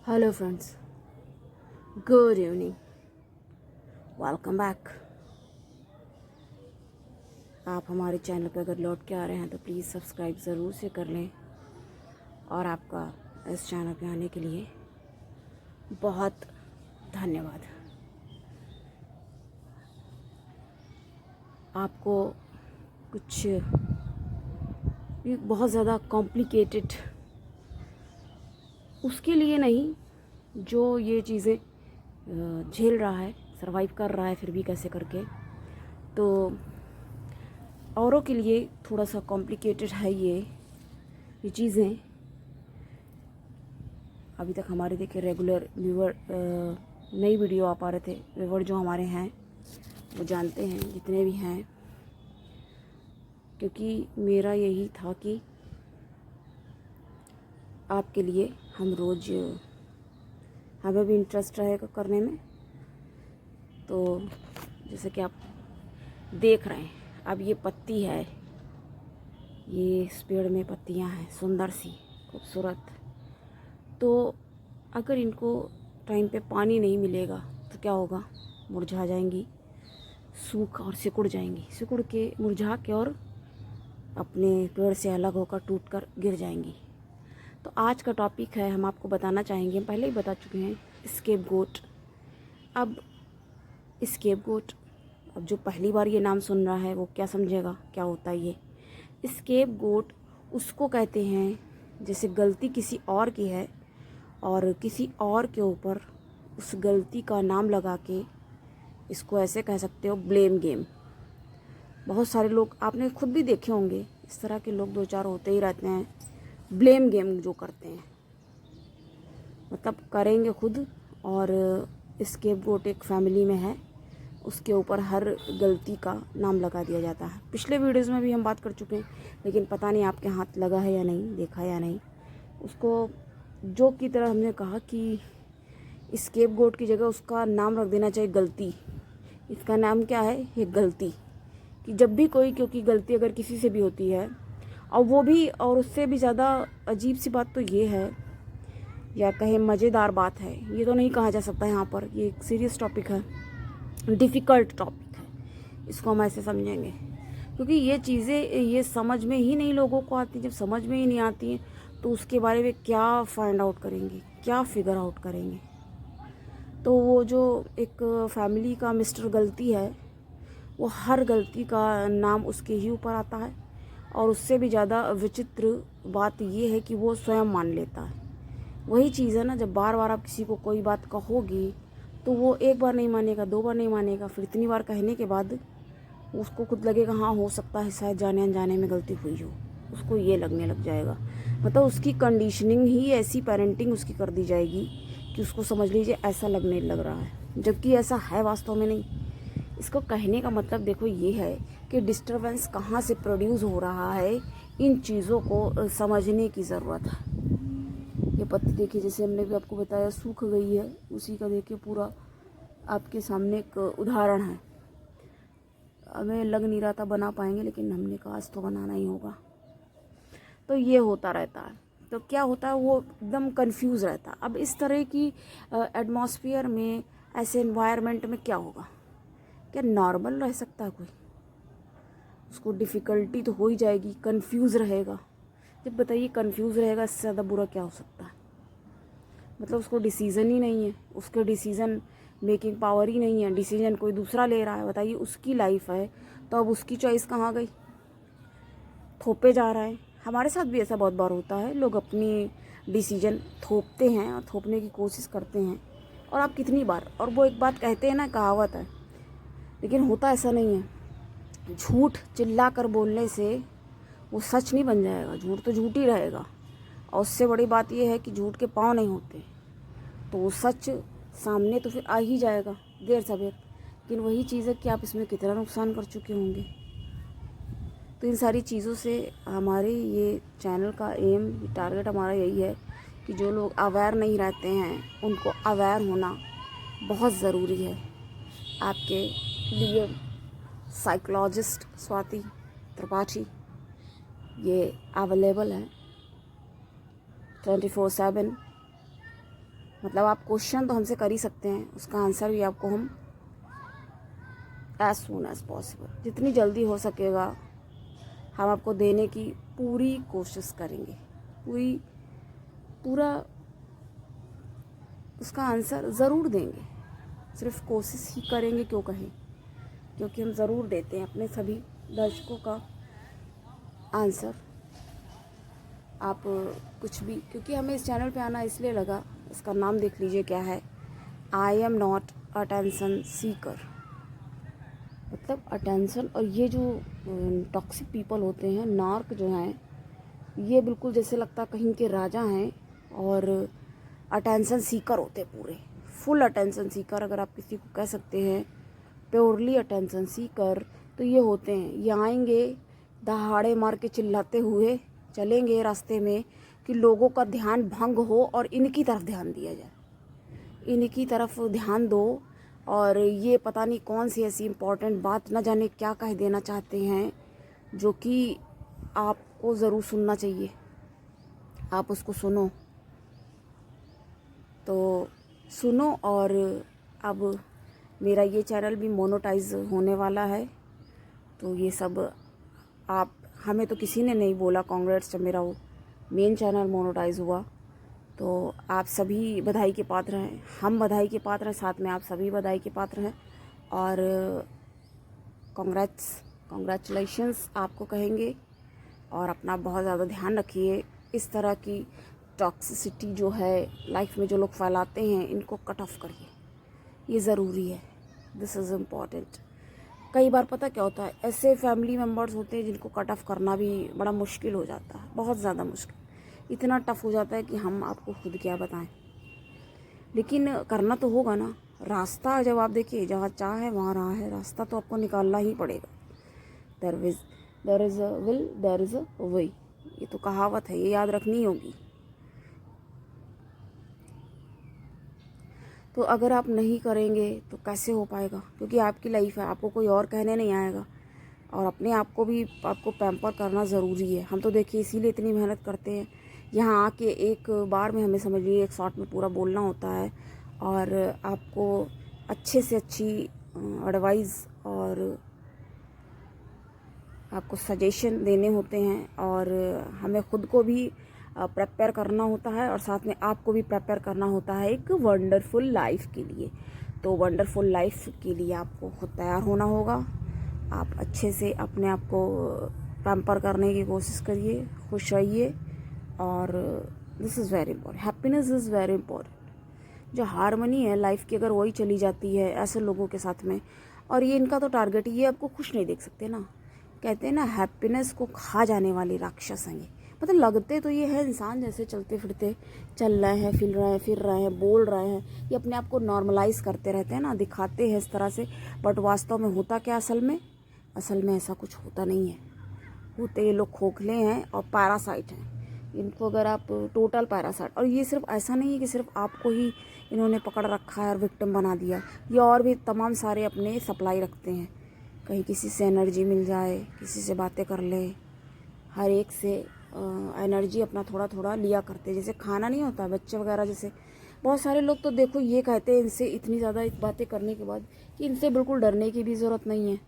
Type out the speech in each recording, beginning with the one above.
Hello friends, good evening, welcome back. आप हमारे channel पर अगर लौट के आ रहे हैं तो प्लीज़ सब्सक्राइब ज़रूर से कर लें। और आपका इस चैनल पे आने के लिए बहुत धन्यवाद। आपको कुछ ये बहुत ज़्यादा कॉम्प्लिकेटेड उसके लिए नहीं, जो ये चीज़ें झेल रहा है, सरवाइव कर रहा है फिर भी कैसे करके, तो औरों के लिए थोड़ा सा कॉम्प्लिकेटेड है ये चीज़ें। अभी तक हमारे देखिए रेगुलर व्यूवर नई वीडियो आ पा रहे थे। व्यूवर जो हमारे हैं वो जानते हैं, जितने भी हैं, क्योंकि मेरा यही था कि आपके लिए हम रोज़ हमें भी इंटरेस्ट रहेगा करने में। तो जैसे कि आप देख रहे हैं, अब ये पत्ती है, ये इस पेड़ में पत्तियां हैं सुंदर सी खूबसूरत। तो अगर इनको टाइम पे पानी नहीं मिलेगा तो क्या होगा, मुरझा जाएंगी, सूख और सिकुड़ जाएंगी, सिकुड़ के मुरझा के और अपने पेड़ से अलग होकर टूट कर गिर जाएंगी। तो आज का टॉपिक है, हम आपको बताना चाहेंगे, हम पहले ही बता चुके हैं, स्केपगोट। अब स्केपगोट, अब जो पहली बार ये नाम सुन रहा है वो क्या समझेगा क्या होता है ये स्केपगोट। उसको कहते हैं जैसे गलती किसी और की है और किसी और के ऊपर उस गलती का नाम लगा के, इसको ऐसे कह सकते हो ब्लेम गेम। बहुत सारे लोग आपने खुद भी देखे होंगे, इस तरह के लोग दो चार होते ही रहते हैं, ब्लेम गेम जो करते हैं, मतलब करेंगे खुद। और स्केपगोट एक फैमिली में है, उसके ऊपर हर गलती का नाम लगा दिया जाता है। पिछले वीडियोज़ में भी हम बात कर चुके हैं, लेकिन पता नहीं आपके हाथ लगा है या नहीं, देखा या नहीं। उसको जोक की तरह हमने कहा कि स्केपगोट की जगह उसका नाम रख देना चाहिए गलती। इसका नाम क्या है, ये गलती। कि जब भी कोई, क्योंकि गलती अगर किसी से भी होती है, और वो भी, और उससे भी ज़्यादा अजीब सी बात तो ये है, या कहे मज़ेदार बात है, ये तो नहीं कहा जा सकता यहाँ पर, ये एक सीरियस टॉपिक है, डिफ़िकल्ट टॉपिक है, इसको हम ऐसे समझेंगे। क्योंकि ये चीज़ें ये समझ में ही नहीं लोगों को आती। जब समझ में ही नहीं आती हैं तो उसके बारे में क्या फाइंड आउट करेंगे, क्या फिगर आउट करेंगे। तो वो जो एक फैमिली का मिस्टर गलती है, वो हर गलती का नाम उसके ही ऊपर आता है। और उससे भी ज़्यादा विचित्र बात ये है कि वो स्वयं मान लेता है। वही चीज़ है ना, जब बार बार आप किसी को कोई बात कहोगी तो वो एक बार नहीं मानेगा, दो बार नहीं मानेगा, फिर इतनी बार कहने के बाद उसको खुद लगेगा हाँ हो सकता है शायद जाने अनजाने में गलती हुई हो, उसको ये लगने लग जाएगा। मतलब उसकी कंडीशनिंग ही ऐसी, पेरेंटिंग उसकी कर दी जाएगी कि उसको समझ लीजिए ऐसा लगने लग रहा है, जबकि ऐसा है वास्तव में नहीं। इसको कहने का मतलब देखो ये है कि डिस्टरबेंस कहाँ से प्रोड्यूस हो रहा है, इन चीज़ों को समझने की ज़रूरत है। ये पत्ती देखिए, जैसे हमने भी आपको बताया, सूख गई है, उसी का देखिए पूरा आपके सामने एक उदाहरण है। हमें लग नहीं रहा था बना पाएंगे, लेकिन हमने कहा आज तो बनाना ही होगा। तो ये होता रहता है। तो क्या होता है, वो एकदम कंफ्यूज रहता है। अब इस तरह की एटमॉस्फेयर में, ऐसे एनवायरनमेंट में क्या होगा, क्या नॉर्मल रह सकता है कोई? उसको डिफ़िकल्टी तो हो ही जाएगी, कंफ्यूज रहेगा। जब बताइए कंफ्यूज रहेगा, इससे ज़्यादा बुरा क्या हो सकता है। मतलब उसको डिसीज़न ही नहीं है, उसके डिसीज़न मेकिंग पावर ही नहीं है, डिसीजन कोई दूसरा ले रहा है। बताइए, उसकी लाइफ है तो अब उसकी चॉइस कहाँ गई, थोपे जा रहा है। हमारे साथ भी ऐसा बहुत बार होता है, लोग अपनी डिसीजन थोपते हैं और थोपने की कोशिश करते हैं। और आप कितनी बार, और वो एक बात कहते हैं ना, कहावत है, लेकिन होता ऐसा नहीं है। झूठ चिल्ला कर बोलने से वो सच नहीं बन जाएगा, झूठ तो झूठ ही रहेगा। और उससे बड़ी बात यह है कि झूठ के पाँव नहीं होते, तो वो सच सामने तो फिर आ ही जाएगा देर सवेर। लेकिन वही चीज़ है कि आप इसमें कितना नुकसान कर चुके होंगे। तो इन सारी चीज़ों से हमारे ये चैनल का एम, टारगेट हमारा यही है कि जो लोग अवेयर नहीं रहते हैं उनको अवेयर होना बहुत ज़रूरी है। आपके लिए साइकोलॉजिस्ट स्वाति त्रिपाठी ये अवेलेबल है 24/7। मतलब आप क्वेश्चन तो हमसे कर ही सकते हैं, उसका आंसर भी आपको हम एज सून एज पॉसिबल, जितनी जल्दी हो सकेगा हम आपको देने की पूरी कोशिश करेंगे। पूरा उसका आंसर ज़रूर देंगे, सिर्फ कोशिश ही करेंगे क्यों कहें, क्योंकि हम ज़रूर देते हैं अपने सभी दर्शकों का आंसर। आप कुछ भी, क्योंकि हमें इस चैनल पे आना इसलिए लगा, इसका नाम देख लीजिए क्या है, I am not attention seeker, मतलब अटेंशन। और ये जो टॉक्सिक पीपल होते हैं, नार्क जो हैं, ये बिल्कुल जैसे लगता कहीं के राजा हैं और अटेंशन सीकर होते, पूरे फुल अटेंशन सीकर अगर आप किसी को कह सकते हैं, प्योरली अटेंशन सीकर, तो ये होते हैं। ये आएंगे दहाड़े मार के चिल्लाते हुए चलेंगे रास्ते में कि लोगों का ध्यान भंग हो और इनकी तरफ ध्यान दिया जाए, इनकी तरफ ध्यान दो। और ये पता नहीं कौन सी ऐसी इम्पोर्टेंट बात, न जाने क्या कह देना चाहते हैं, जो कि आपको ज़रूर सुनना चाहिए। आप उसको सुनो तो सुनो। और अब मेरा ये चैनल भी मोनेटाइज होने वाला है, तो ये सब आप, हमें तो किसी ने नहीं बोला कांग्रेस, जब मेरा वो मेन चैनल मोनेटाइज हुआ तो आप सभी बधाई के पात्र हैं, हम बधाई के पात्र हैं, साथ में आप सभी बधाई के पात्र हैं। और कॉन्ग्रेचुलेशंस आपको कहेंगे। और अपना बहुत ज़्यादा ध्यान रखिए, इस तरह की टॉक्सिसिटी जो है लाइफ में जो लोग फैलाते हैं, इनको कट ऑफ करिए, ये ज़रूरी है, दिस इज़ इम्पॉर्टेंट। कई बार पता क्या होता है, ऐसे फैमिली मेम्बर्स होते हैं जिनको कट ऑफ करना भी बड़ा मुश्किल हो जाता है, बहुत ज़्यादा मुश्किल, इतना टफ हो जाता है कि हम आपको खुद क्या बताएं। लेकिन करना तो होगा ना, रास्ता जब आप देखिए, जहाँ चाह है वहाँ राह है, रास्ता तो आपको निकालना ही पड़ेगा। There is a will there is a way, ये तो कहावत है, ये याद रखनी होगी। तो अगर आप नहीं करेंगे तो कैसे हो पाएगा, क्योंकि आपकी लाइफ है, आपको कोई और कहने नहीं आएगा। और अपने आप को भी आपको पैम्पर करना ज़रूरी है। हम तो देखिए इसीलिए इतनी मेहनत करते हैं, यहाँ आके एक बार में हमें समझ लीजिए 1 शॉट में पूरा बोलना होता है, और आपको अच्छे से अच्छी एडवाइस और आपको सजेशन देने होते हैं, और हमें खुद को भी प्रिपेयर करना होता है, और साथ में आपको भी प्रिपेयर करना होता है एक वंडरफुल लाइफ के लिए। तो वंडरफुल लाइफ के लिए आपको खुद तैयार होना होगा। आप अच्छे से अपने आप को पैम्पर करने की कोशिश करिए, खुश रहिए, और this is very important, happiness is very important. जो हारमनी है लाइफ की, अगर वही चली जाती है ऐसे लोगों के साथ में, और ये इनका तो टारगेट, ये आपको खुश नहीं देख सकते ना, कहते हैं ना हैप्पीनेस को खा जाने वाले राक्षस हैं ये। मतलब लगते तो ये है इंसान जैसे चलते फिरते, चल रहे हैं, फिर रहे हैं, बोल रहे हैं, ये अपने आप को नॉर्मलाइज करते रहते हैं ना, दिखाते हैं इस तरह से, बट वास्तव में होता क्या असल में ऐसा कुछ होता नहीं है। होते ये लोग खोखले हैं और पैरासाइट हैं। इनको अगर आप टोटल पैरासाइट, और ये सिर्फ ऐसा नहीं है कि सिर्फ आपको ही इन्होंने पकड़ रखा है और विक्टिम बना दिया, ये और भी तमाम सारे अपने सप्लाई रखते हैं। कहीं किसी से एनर्जी मिल जाए, किसी से बातें कर ले, हर एक से एनर्जी अपना थोड़ा थोड़ा लिया करते, जैसे खाना नहीं होता बच्चे वगैरह जैसे। बहुत सारे लोग तो देखो ये कहते हैं इनसे इतनी ज़्यादा बातें करने के बाद कि इनसे बिल्कुल डरने की भी ज़रूरत नहीं है,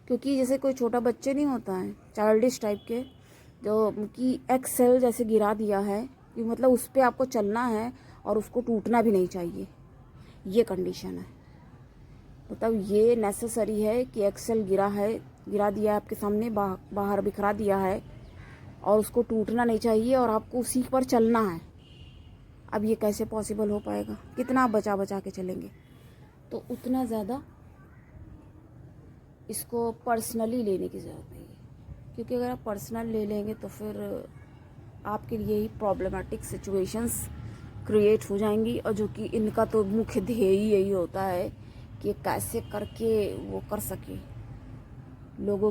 क्योंकि जैसे कोई छोटा बच्चे नहीं होता है, चाइल्डिश टाइप के, जो कि एक्सेल जैसे गिरा दिया है कि मतलब उस पर आपको चलना है और उसको टूटना भी नहीं चाहिए, ये कंडीशन है। मतलब ये नेसेसरी है कि एक्सेल गिरा दिया है आपके सामने, बाहर बिखरा दिया है, और उसको टूटना नहीं चाहिए और आपको उसी पर चलना है। अब ये कैसे पॉसिबल हो पाएगा, कितना बचा बचा के चलेंगे, तो उतना ज़्यादा इसको पर्सनली लेने की ज़रूरत नहीं है, क्योंकि अगर आप पर्सनल ले लेंगे तो फिर आपके लिए ही प्रॉब्लमेटिक सिचुएशंस क्रिएट हो जाएंगी। और जो कि इनका तो मुख्य ध्येय यही होता है कि कैसे करके वो कर सके, लोगों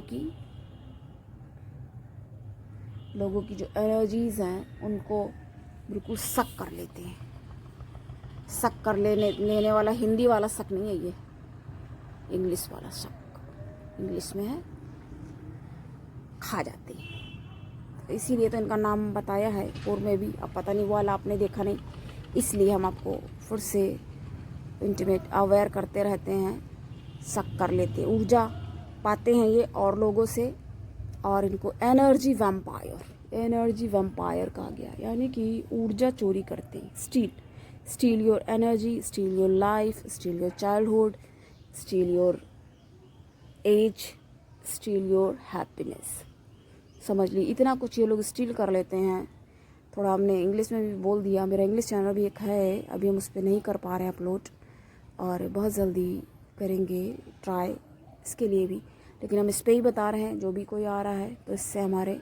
की जो एनर्जीज़ हैं उनको बिल्कुल सक कर लेते हैं। सक कर लेने वाला हिंदी वाला सक नहीं है, ये इंग्लिश वाला सक, इंग्लिश में है खा जाते हैं। तो इसीलिए तो इनका नाम बताया है पूर्व में भी। अब पता नहीं वो वाला आपने देखा नहीं, इसलिए हम आपको फिर से इंटीमेट अवेयर करते रहते हैं, सक कर लेते हैं, ऊर्जा पाते हैं ये और लोगों से, और इनको एनर्जी वैम्पायर कहा गया, यानी कि ऊर्जा चोरी करते हैं। Steel your energy, steel your life, steel your childhood, steel your age, steel your happiness. समझ ली, इतना कुछ ये लोग स्टील कर लेते हैं। थोड़ा हमने इंग्लिश में भी बोल दिया, मेरा इंग्लिश चैनल भी एक है, अभी हम उस पर नहीं कर पा रहे हैं अपलोड, और बहुत जल्दी करेंगे ट्राई इसके लिए भी, लेकिन हम इस पर ही बता रहे हैं। जो भी कोई आ रहा है तो इससे हमारे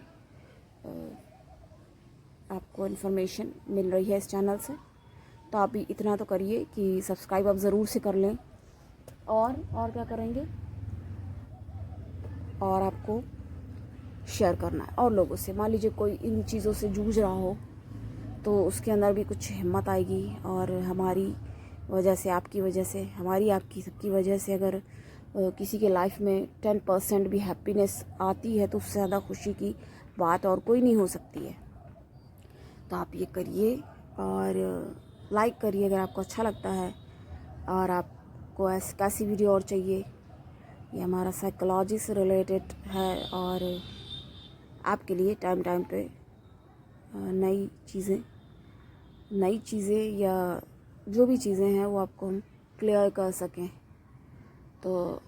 आपको इन्फॉर्मेशन मिल रही है इस चैनल से, तो आप भी इतना तो करिए कि सब्सक्राइब आप ज़रूर से कर लें। और क्या करेंगे, और आपको शेयर करना है और लोगों से। मान लीजिए कोई इन चीज़ों से जूझ रहा हो तो उसके अंदर भी कुछ हिम्मत आएगी, और हमारी वजह से, आपकी वजह से, हमारी आपकी सबकी वजह से अगर किसी के लाइफ में 10% भी हैप्पीनेस आती है तो उससे ज़्यादा खुशी की बात और कोई नहीं हो सकती है। तो आप ये करिए और लाइक करिए अगर आपको अच्छा लगता है, और आपको कैसी वीडियो और चाहिए। ये हमारा साइकोलॉजी से रिलेटेड है, और आपके लिए टाइम पे नई चीज़ें या जो भी चीज़ें हैं वो आपको हम क्लियर कर सकें। तो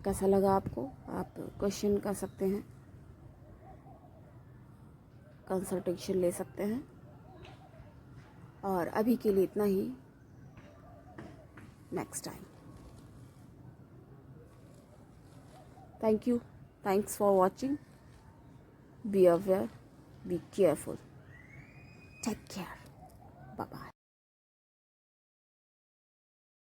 कैसा लगा आपको, आप क्वेश्चन कर सकते हैं, कंसल्टेशन ले सकते हैं। और अभी के लिए इतना ही, next time. Thank you, thanks for watching, be aware, be careful, take care, bye bye.